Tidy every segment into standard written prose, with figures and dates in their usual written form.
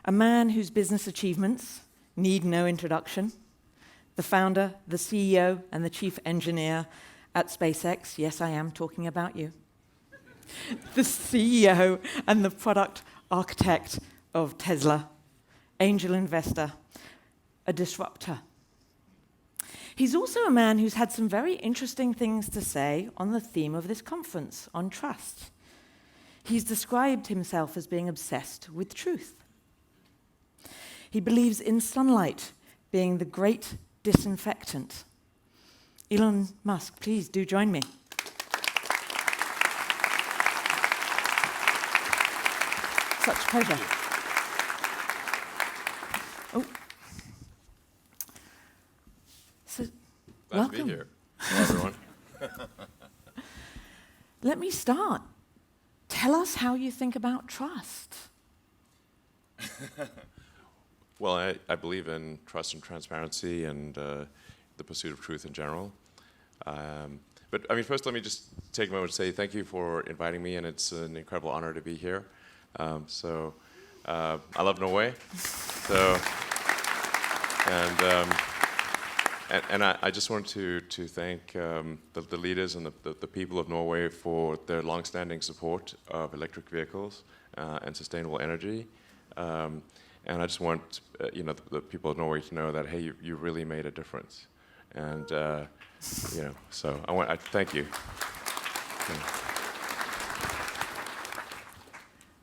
A man whose business achievements need no introduction. The founder, the CEO, and the chief engineer at SpaceX. Yes, I am talking about you. The CEO and the product architect of Tesla. Angel investor. A disruptor. He's also a man who's had some very interesting things to say on the theme of this conference, on trust. He's described himself as being obsessed with truth. He believes in sunlight being the great disinfectant. Elon Musk, please do join me. Such a pleasure. Oh. So, Glad welcome. to be here. Hello, everyone. Let me start. Tell us how you think about trust. Well, I believe in trust and transparency and the pursuit of truth in general. But I mean, first, let me just take a moment to say thank you for inviting me, and it's an incredible honor to be here. I love Norway, and I just want to thank the leaders and the people of Norway for their longstanding support of electric vehicles and sustainable energy. And I just want the people of Norway to know that, hey, you really made a difference. And so I thank you.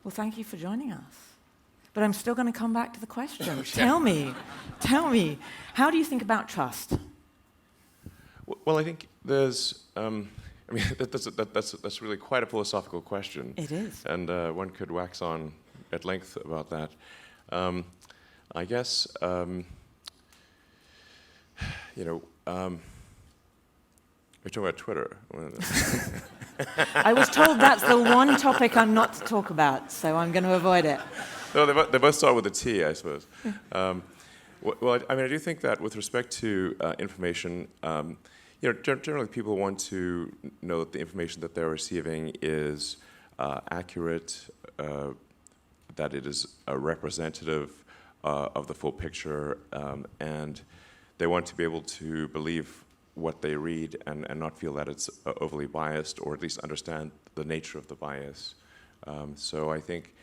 Well, thank you for joining us. But I'm still going to come back to the question. Tell me, how do you think about trust? Well, I think there's, that's really quite a philosophical question. It is. And one could wax on at length about that. I guess, we're talking about Twitter. I was told that's the one topic I'm not to talk about, so I'm going to avoid it. No, they both start with a T, I suppose. Well, I do think that with respect to information, generally people want to know that the information that they're receiving is accurate, that it is representative of the full picture, and they want to be able to believe what they read and not feel that it's overly biased, or at least understand the nature of the bias. So I think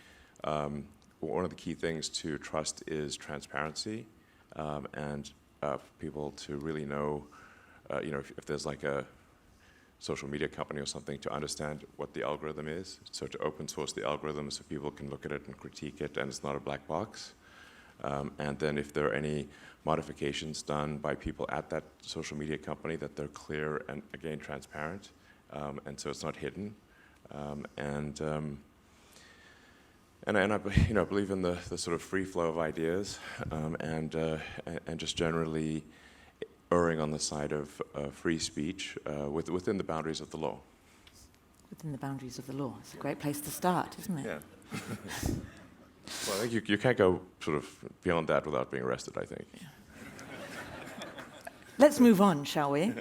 one of the key things to trust is transparency, and for people to really know, if there's like a social media company or something, to understand what the algorithm is, so to open source the algorithm so people can look at it and critique it and it's not a black box. And then if there are any modifications done by people at that social media company, that they're clear and, again, transparent, and so it's not hidden. And I believe in the sort of free flow of ideas, and just generally erring on the side of free speech within the boundaries of the law. Within the boundaries of the law. It's a great place to start, isn't it? Yeah. Well, I think you can't go sort of beyond that without being arrested, I think. Yeah. Let's move on, shall we?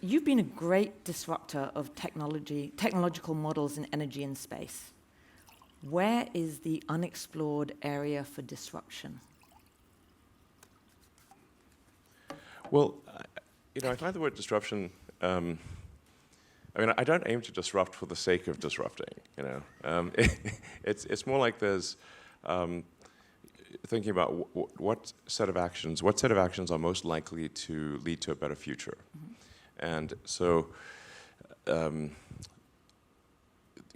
You've been a great disruptor of technological models in energy and space. Where is the unexplored area for disruption? Well, I find the word disruption, I don't aim to disrupt for the sake of disrupting, It's more like there's thinking about what set of actions are most likely to lead to a better future. Mm-hmm. And so,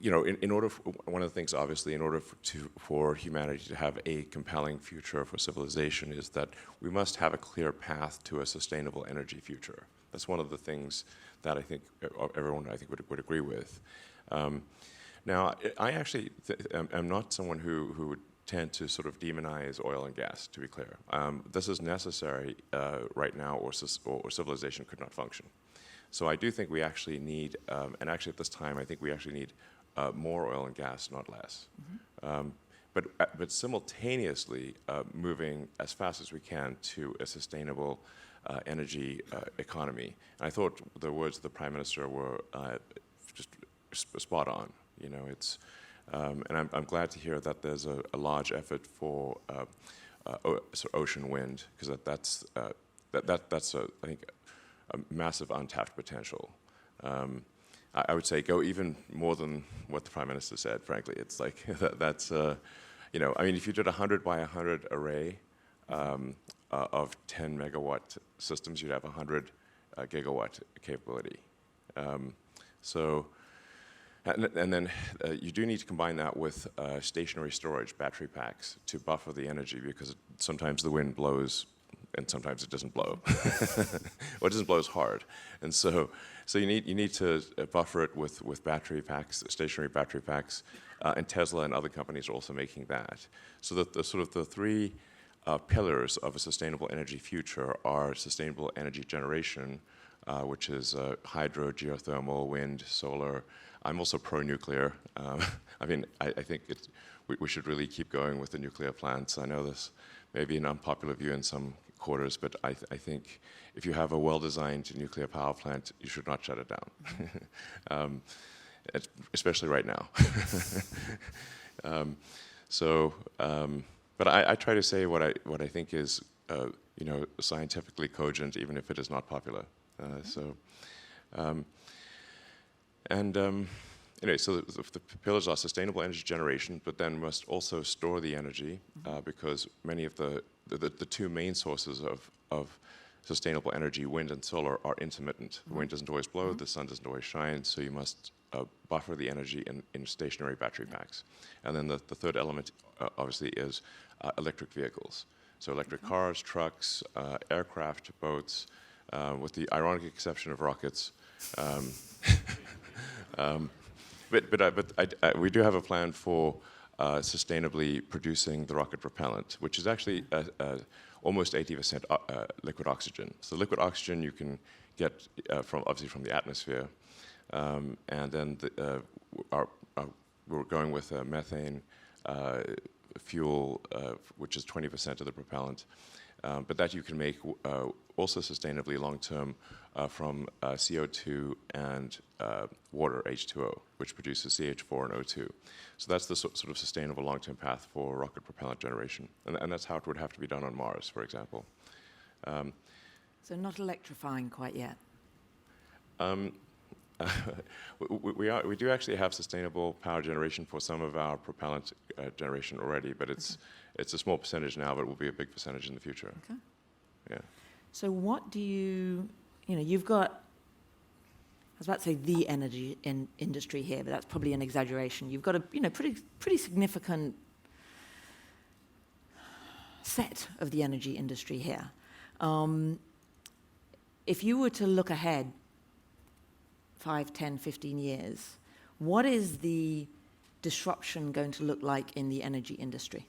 in order one of the things, obviously, in order for humanity to have a compelling future for civilization, is that we must have a clear path to a sustainable energy future. That's one of the things that I think everyone would agree with. Now, I actually am not someone who would tend to sort of demonize oil and gas, to be clear. This is necessary right now, or civilization could not function. So I do think we actually need, and actually at this time, I think we actually need more oil and gas, not less. Mm-hmm. But simultaneously moving as fast as we can to a sustainable energy economy. And I thought the words of the Prime Minister were just spot on. It's And I'm glad to hear that there's a large effort for sort of ocean wind, because that's I think a massive untapped potential. I would say go even more than what the Prime Minister said, frankly. It's like, that's, you know, I mean, if you did a 100 by 100 array of 10 megawatt systems, you'd have 100 gigawatt capability. And then you do need to combine that with stationary storage, battery packs, to buffer the energy, because sometimes the wind blows and sometimes it doesn't blow. Or it doesn't blow as hard. And so you need to buffer it with battery packs, stationary battery packs, and Tesla and other companies are also making that. So that the sort of the three pillars of a sustainable energy future are sustainable energy generation, which is hydro, geothermal, wind, solar. I'm also pro-nuclear. I mean, I think we should really keep going with the nuclear plants. I know this may be an unpopular view in some quarters, but I think if you have a well-designed nuclear power plant, you should not shut it down, especially right now. But I try to say what I think is you know, scientifically cogent, even if it is not popular. Anyway, so the pillars are sustainable energy generation, but then must also store the energy, because many of the two main sources of sustainable energy, wind and solar, are intermittent. The wind doesn't always blow, the sun doesn't always shine, so you must buffer the energy in stationary battery packs. And then the third element, obviously, is electric vehicles. So electric cars, trucks, aircraft, boats, with the ironic exception of rockets. But we do have a plan for sustainably producing the rocket propellant, which is actually almost 80% liquid oxygen. So liquid oxygen you can get obviously from the atmosphere, and then we're going with methane fuel, which is 20% of the propellant. But that you can make also sustainably long-term from CO2 and water, H2O, which produces CH4 and O2. So that's the sort of sustainable long-term path for rocket propellant generation. And that's how it would have to be done on Mars, for example. So not electrifying quite yet? We do actually have sustainable power generation for some of our propellant generation already, but it's a small percentage now, but it will be a big percentage in the future. Okay. Yeah. So what do you know, you've got, I was about to say the energy industry here, but that's probably an exaggeration. You've got a pretty significant set of the energy industry here. If you were to look ahead 5, 10, 15 years, what is the disruption going to look like in the energy industry?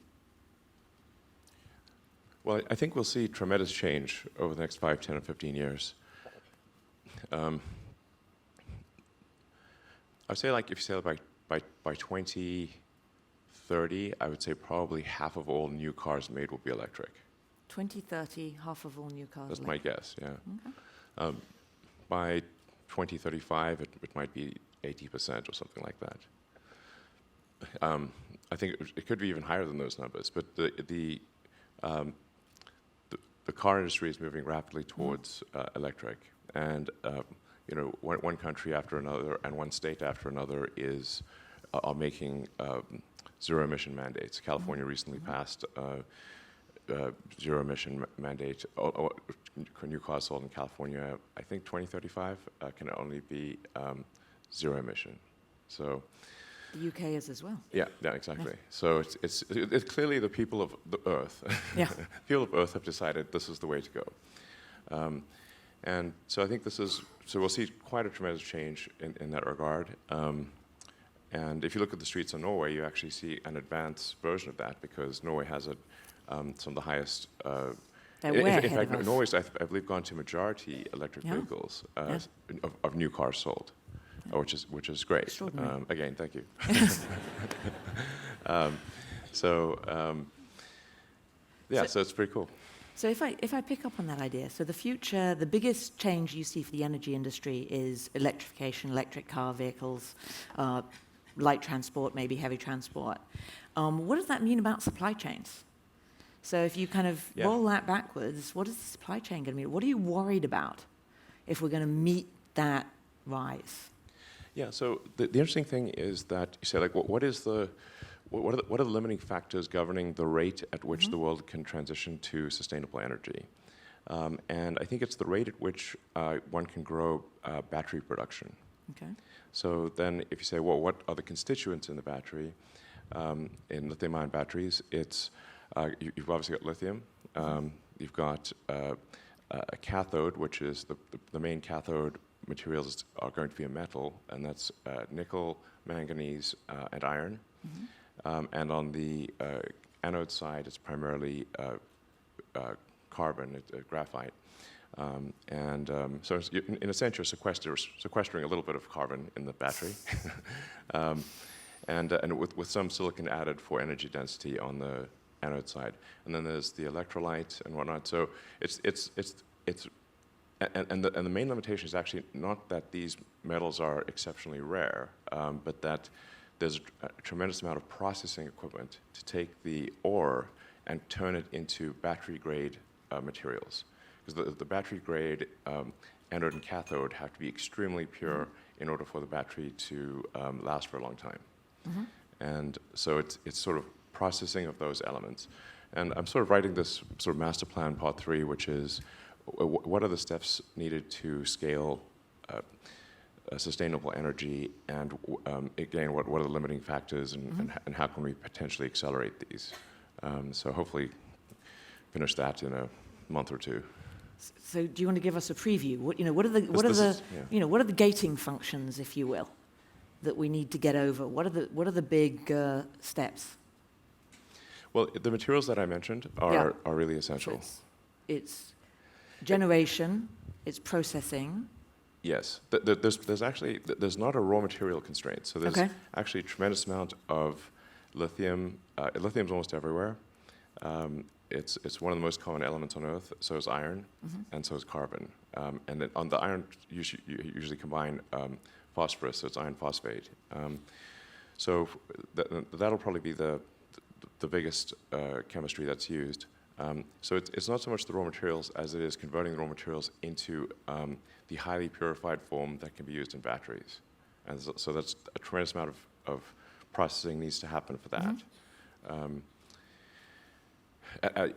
Well, I think we'll see tremendous change over the next 5, 10, or 15 years. I'd say, like, if you say by 2030, I would say probably half of all new cars made will be electric. 2030, half of all new cars That's electric. my guess, yeah. Okay. By 2035, it might be 80% or something like that. I think it could be even higher than those numbers, but the car industry is moving rapidly towards electric, and you know, one country after another and one state after another are making zero-emission mandates. California recently passed zero-emission mandate. New cars sold in California, I think 2035, can only be zero-emission. So. The UK is as well. Yeah, exactly. Yeah. So it's clearly the people of the Earth. Yeah. People of Earth have decided this is the way to go. And so I think so we'll see quite a tremendous change in that regard. And if you look at the streets of Norway, you actually see an advanced version of that, because Norway has some of the highest. In fact, Norway's, I believe, gone to majority electric vehicles of new cars sold. Which is great. Extraordinary. Again, thank you. So it's pretty cool. So if I pick up on that idea, so the future, the biggest change you see for the energy industry is electrification, electric car vehicles, light transport, maybe heavy transport. What does that mean about supply chains? So if you kind of roll that backwards, what is the supply chain going to mean? What are you worried about if we're going to meet that rise? Yeah, so the interesting thing is that you say, like, what are the limiting factors governing the rate at which the world can transition to sustainable energy? And I think it's the rate at which one can grow battery production. Okay. So then if you say, well, what are the constituents in the battery? In lithium-ion batteries, it's you've obviously got lithium. You've got a cathode, which is the main cathode materials are going to be a metal, and that's nickel, manganese, and iron. And on the anode side, it's primarily carbon, graphite. So in a sense, you're sequestering a little bit of carbon in the battery. And with some silicon added for energy density on the anode side. And then there's the electrolyte and whatnot. So the main limitation is actually not that these metals are exceptionally rare, but that there's a tremendous amount of processing equipment to take the ore and turn it into battery-grade materials. Because the battery-grade anode and cathode have to be extremely pure in order for the battery to last for a long time. And so it's sort of processing of those elements. And I'm sort of writing this sort of master plan part 3, which is what are the steps needed to scale sustainable energy, and again, what are the limiting factors, and how can we potentially accelerate these? So hopefully finish that in a month or 2. So do you want to give us a preview? What are the gating functions, if you will, that we need to get over? What are the big steps? Well, the materials that I mentioned are really essential. So it's generation, it's processing. Yes, there's not a raw material constraint. So there's actually a tremendous amount of lithium. Lithium's almost everywhere. It's one of the most common elements on Earth. So is iron, and so is carbon. And then on the iron, you usually combine phosphorus, so it's iron phosphate. So that'll probably be the biggest chemistry that's used. So it's not so much the raw materials as it is converting the raw materials into the highly purified form that can be used in batteries. And so that's a tremendous amount of processing needs to happen for that. At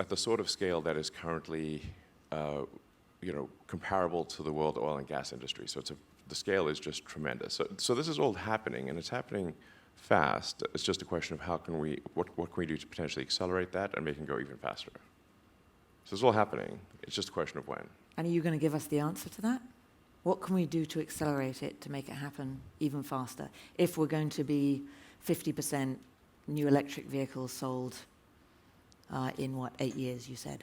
the sort of scale that is currently comparable to the world oil and gas industry. So the scale is just tremendous. So this is all happening, and it's happening fast. It's just a question of what can we do to potentially accelerate that and make it go even faster. So it's all happening. It's just a question of when. And are you going to give us the answer to that? What can we do to accelerate it to make it happen even faster? If we're going to be 50% new electric vehicles sold in 8 years, you said?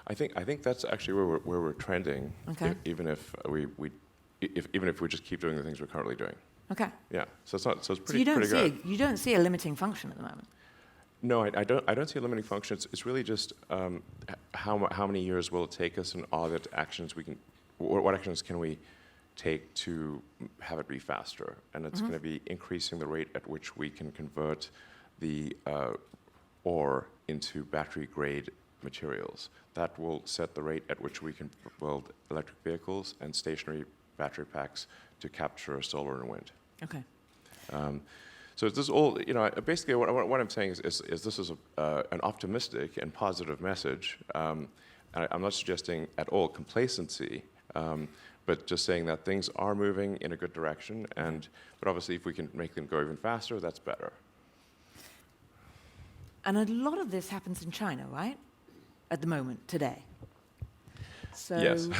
I think that's actually where we're trending. Okay. Even if we just keep doing the things we're currently doing. Okay. Yeah. So it's pretty So good. You don't see a limiting function at the moment. No, I don't see a limiting function. It's really just how many years will it take us, and are there actions what actions can we take to have it be faster? And it's going to be increasing the rate at which we can convert the ore into battery-grade materials. That will set the rate at which we can build electric vehicles and stationary battery packs to capture solar and wind. Okay. So this is all, basically what I'm saying is this is an optimistic and positive message. And I'm not suggesting at all complacency, but just saying that things are moving in a good direction. But obviously, if we can make them go even faster, that's better. And a lot of this happens in China, right? At the moment, today. So, yes.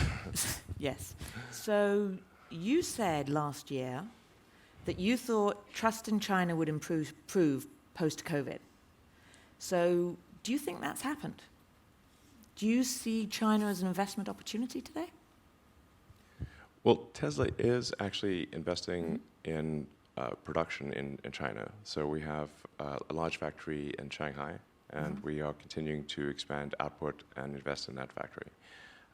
Yes. So you said last year that you thought trust in China would improve post-COVID. So do you think that's happened? Do you see China as an investment opportunity today? Well, Tesla is actually investing in production in China. So we have a large factory in Shanghai, and we are continuing to expand output and invest in that factory.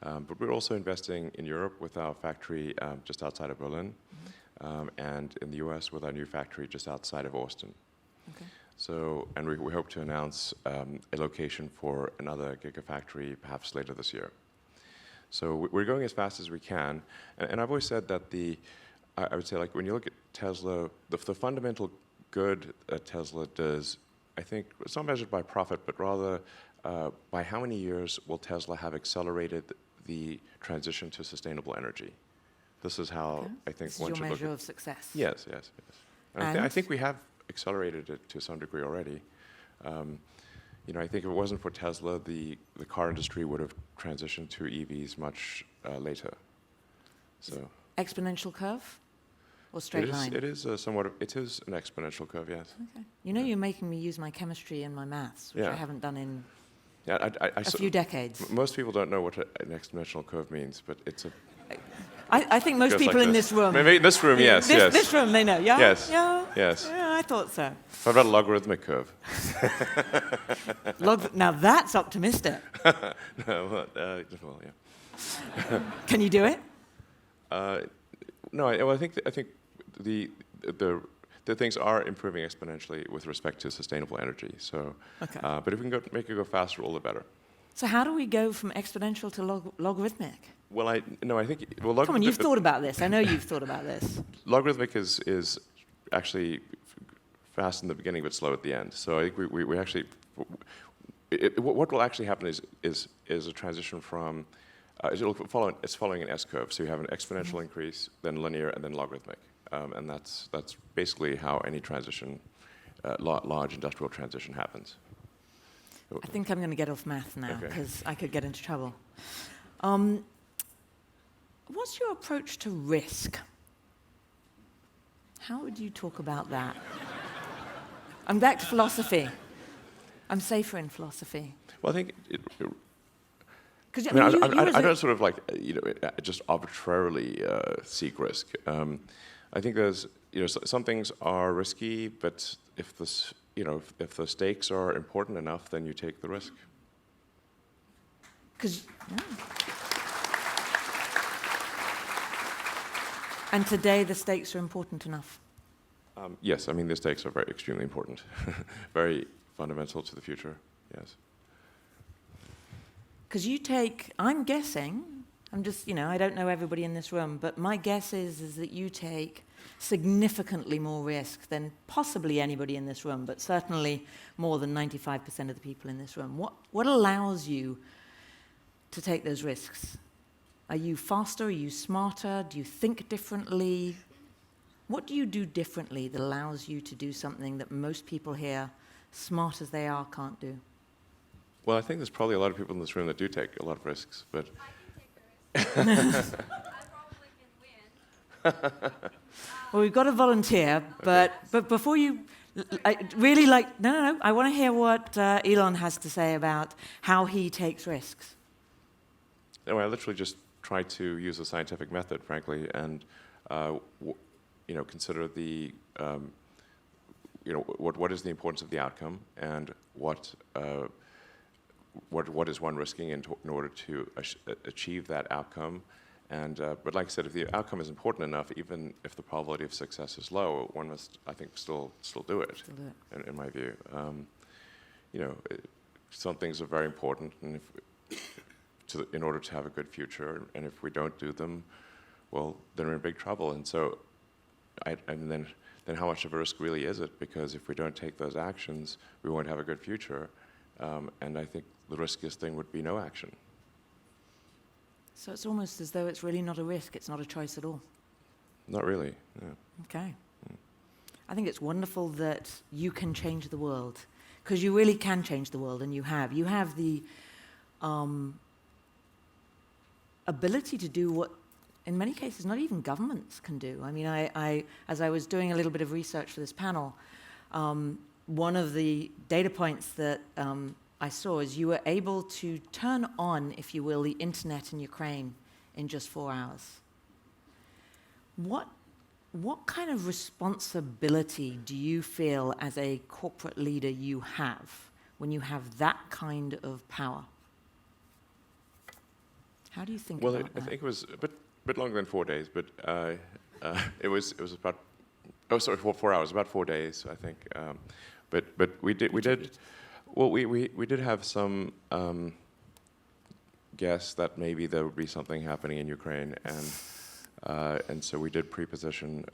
But we're also investing in Europe with our factory just outside of Berlin. and in the US with our new factory just outside of Austin. Okay. So, and we hope to announce a location for another gigafactory perhaps later this year. So we're going as fast as we can, and I've always said that I would say, like, when you look at Tesla, the fundamental good that Tesla does, I think it's not measured by profit, but rather by how many years will Tesla have accelerated the transition to sustainable energy. This is how I think this one is should your look measure at. of success. Yes, yes, yes. And I think we have accelerated it to some degree already. You know, I think if it wasn't for Tesla, the car industry would have transitioned to EVs much later. So exponential curve or straight line? It is it is an exponential curve, yes. Okay. You know, you're making me use my chemistry and my maths, which I haven't done in a few decades. Most people don't know what an exponential curve means, but it's a... I think most people like in this room... Maybe this room, yes, yes. This room, they know, yeah? Yes, yeah, yes. Yeah, I thought so. What about a logarithmic curve? Now that's optimistic. No, well, yeah. Can you do it? No, I think the things are improving exponentially with respect to sustainable energy. So, okay. But if we can make it go faster, all the better. So how do we go from exponential to logarithmic? Well, I think... Well, come on, you've thought about this. I know you've thought about this. Logarithmic is actually fast in the beginning but slow at the end. So I think we actually... what will actually happen is a transition from... it's following an S-curve. So you have an exponential increase, then linear, and then logarithmic. And that's basically how any transition, large industrial transition happens. I think I'm going to get off math now, because I could get into trouble. What's your approach to risk? How would you talk about that? I'm back to philosophy. I'm safer in philosophy. Well, I think... I don't sort of like, just arbitrarily seek risk. I think there's, some things are risky, but if the stakes are important enough, then you take the risk. And today the stakes are important enough? Yes, I mean the stakes are extremely important, very fundamental to the future. Yes. Because I'm guessing, I don't know everybody in this room, but my guess is that you take significantly more risk than possibly anybody in this room, but certainly more than 95% of the people in this room. What allows you to take those risks? Are you faster? Are you smarter? Do you think differently? What do you do differently that allows you to do something that most people here, smart as they are, can't do? Well, I think there's probably a lot of people in this room that do take a lot of risks, but... I can take the risk. I probably can win. Well, we've got a volunteer, but before you... I want to hear what Elon has to say about how he takes risks. No, I literally just try to use a scientific method, frankly, and consider the what is the importance of the outcome, and what is one risking in order to achieve that outcome. And but like I said, if the outcome is important enough, even if the probability of success is low, one must, I think, still do it. In my view, some things are very important, and in order to have a good future, and if we don't do them, well, then we're in big trouble. And so, then how much of a risk really is it? Because if we don't take those actions, we won't have a good future. And I think the riskiest thing would be no action. So it's almost as though it's really not a risk, it's not a choice at all. Not really, no. Okay. I think it's wonderful that you can change the world, because you really can change the world, and you have. You have the ability to do what, in many cases, not even governments can do. I mean, as I was doing a little bit of research for this panel, one of the data points that I saw is you were able to turn on, if you will, the internet in Ukraine in just 4 hours. What kind of responsibility do you feel as a corporate leader you have when you have that kind of power? How do you think about that? I think it was a bit longer than 4 days, but it was about 4 hours, about 4 days, I think. But we did have some guess that maybe there would be something happening in Ukraine, and so we did pre-position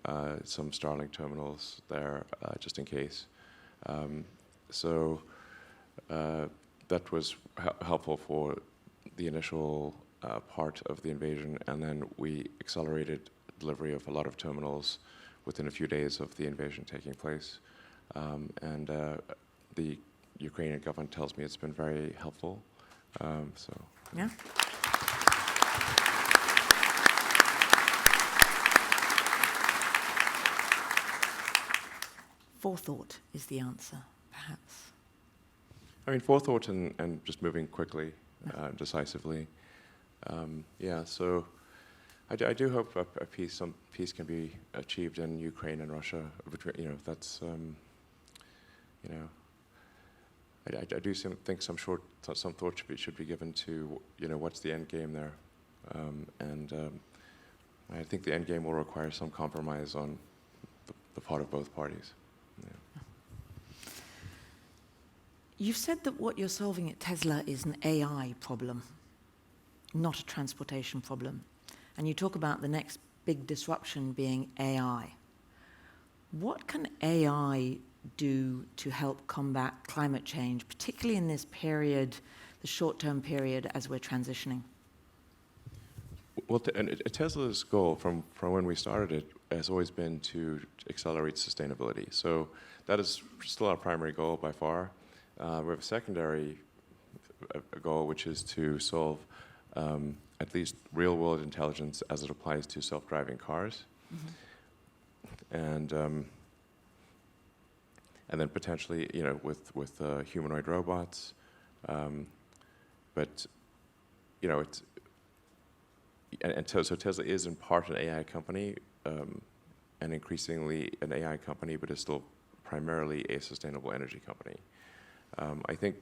some Starlink terminals there just in case. So that was helpful for the initial part of the invasion, and then we accelerated delivery of a lot of terminals within a few days of the invasion taking place. And the Ukrainian government tells me it's been very helpful. So Yeah. Forethought is the answer, perhaps. I mean, forethought and just moving quickly, decisively. Yeah, so I do hope some peace can be achieved in Ukraine and Russia. That's I do think some thought should be given to what's the end game there, and I think the end game will require some compromise on the part of both parties. Yeah. You've said that what you're solving at Tesla is an AI problem, not a transportation problem. And you talk about the next big disruption being AI. What can AI do to help combat climate change, particularly in this period, the short-term period as we're transitioning? Well, Tesla's goal from when we started it has always been to accelerate sustainability. So that is still our primary goal by far. We have a secondary goal, which is to solve at least real-world intelligence as it applies to self-driving cars, and then potentially, with humanoid robots. But it's so Tesla is in part an AI company, and increasingly an AI company, but is still primarily a sustainable energy company. I think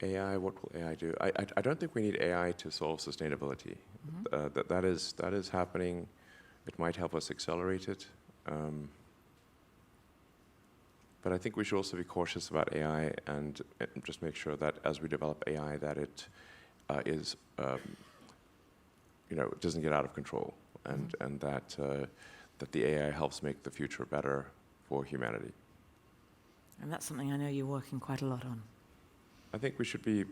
AI, what will AI do? I don't think we need AI to solve sustainability. That is happening. It might help us accelerate it. But I think we should also be cautious about AI and just make sure that as we develop AI, that it is, doesn't get out of control, and that the AI helps make the future better for humanity. And that's something I know you're working quite a lot on. I think we should be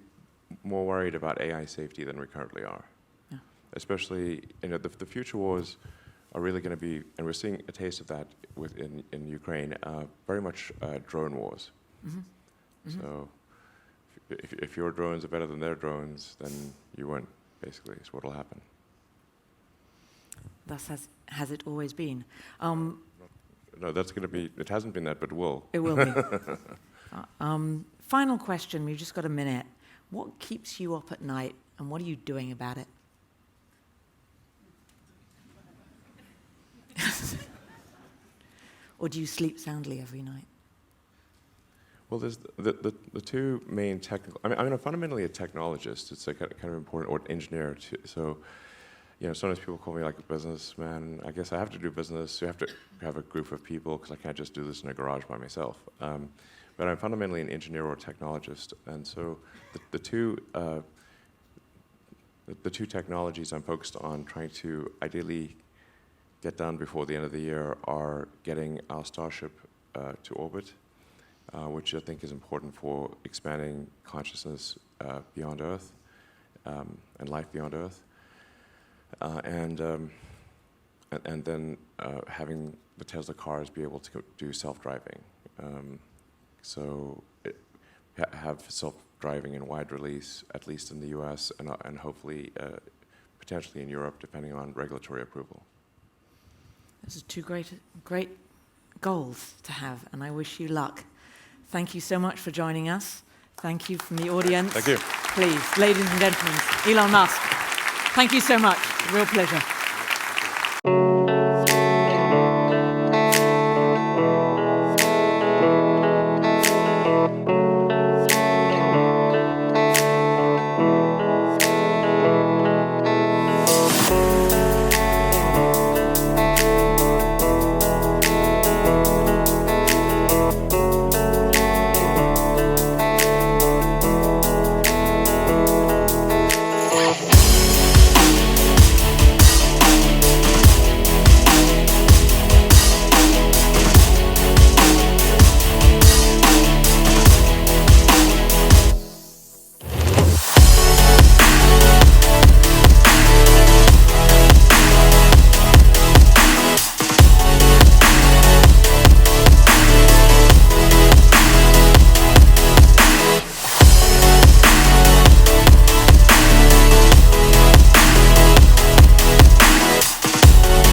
more worried about AI safety than we currently are. Yeah. Especially, the future wars are really going to be, and we're seeing a taste of that in Ukraine, very much drone wars. So if your drones are better than their drones, then you win, basically, is what will happen. Thus has it always been. No, that's going to be, it hasn't been that, but will. It will be. Final question, we've just got a minute. What keeps you up at night, and what are you doing about it? Or do you sleep soundly every night? Well, there's the two main technical. I mean, I'm fundamentally a technologist. It's kind of important, or engineer too. So, sometimes people call me like a businessman. I guess I have to do business. You have to have a group of people because I can't just do this in a garage by myself. But I'm fundamentally an engineer or technologist, and so the two technologies I'm focused on trying to ideally get done before the end of the year are getting our Starship to orbit, which I think is important for expanding consciousness beyond Earth and life beyond Earth, and then having the Tesla cars be able to do self-driving. So have self-driving in wide release, at least in the US, and hopefully potentially in Europe, depending on regulatory approval. Those are two great goals to have, and I wish you luck. Thank you so much for joining us. Thank you from the audience. Thank you. Please, ladies and gentlemen, Elon Musk, thank you so much. Real pleasure.